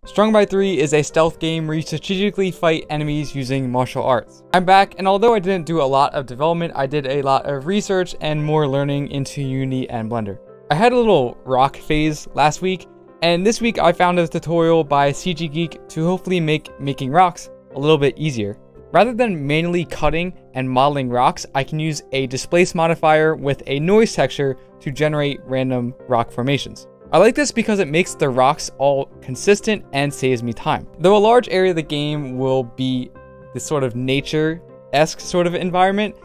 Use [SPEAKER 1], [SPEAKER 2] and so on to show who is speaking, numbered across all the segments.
[SPEAKER 1] Strung By Three is a stealth game where you strategically fight enemies using martial arts. I'm back, and although I didn't do a lot of development, I did a lot of research and more learning into Unity and Blender. I had a little rock phase last week, and this week I found a tutorial by CG Geek to hopefully make making rocks a little bit easier. Rather than manually cutting and modeling rocks, I can use a displace modifier with a noise texture to generate random rock formations. I like this because it makes the rocks all consistent and saves me time. Though a large area of the game will be this sort of nature-esque sort of environment,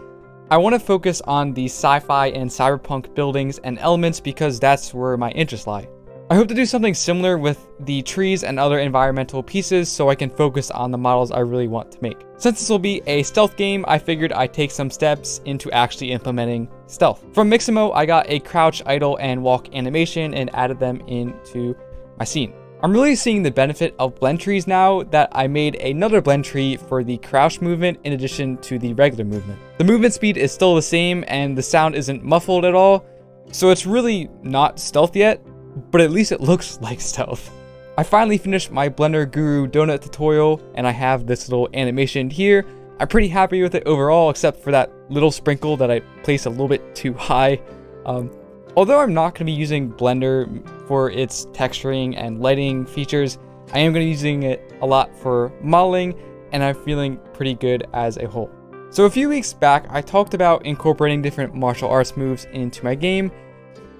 [SPEAKER 1] I want to focus on the sci-fi and cyberpunk buildings and elements because that's where my interests lie. I hope to do something similar with the trees and other environmental pieces so I can focus on the models I really want to make. Since this will be a stealth game, I figured I'd take some steps into actually implementing stealth. From Mixamo, I got a crouch, idle, and walk animation and added them into my scene. I'm really seeing the benefit of blend trees now that I made another blend tree for the crouch movement in addition to the regular movement. The movement speed is still the same and the sound isn't muffled at all, so it's really not stealth yet, but at least it looks like stealth. I finally finished my BlenderGuru donut tutorial and I have this little animation here. I'm pretty happy with it overall, except for that little sprinkle that I placed a little bit too high. Although I'm not going to be using Blender for its texturing and lighting features, I am going to be using it a lot for modeling, and I'm feeling pretty good as a whole. So a few weeks back, I talked about incorporating different martial arts moves into my game,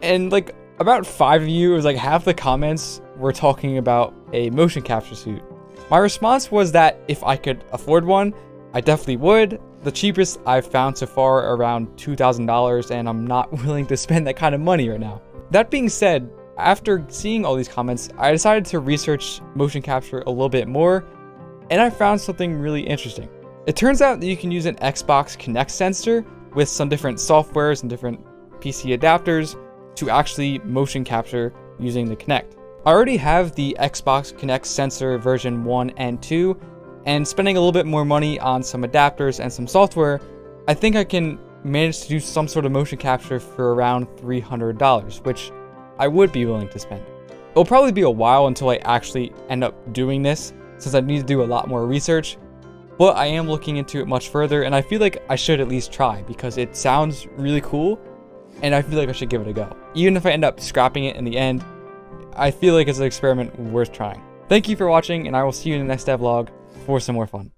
[SPEAKER 1] and like about 5 of you, it was like half the comments were talking about a motion capture suit. My response was that if I could afford one, I definitely would. The cheapest I've found so far are around $2,000, and I'm not willing to spend that kind of money right now. That being said, after seeing all these comments, I decided to research motion capture a little bit more, and I found something really interesting. It turns out that you can use an Xbox Kinect sensor with some different softwares and different PC adapters to actually motion capture using the Kinect. I already have the Xbox Kinect sensor version 1 and 2, and spending a little bit more money on some adapters and some software, I think I can manage to do some sort of motion capture for around $300, which I would be willing to spend. It'll probably be a while until I actually end up doing this, since I need to do a lot more research, but I am looking into it much further, and I feel like I should at least try because it sounds really cool, and I feel like I should give it a go. Even if I end up scrapping it in the end, I feel like it's an experiment worth trying. Thank you for watching, and I will see you in the next devlog for some more fun.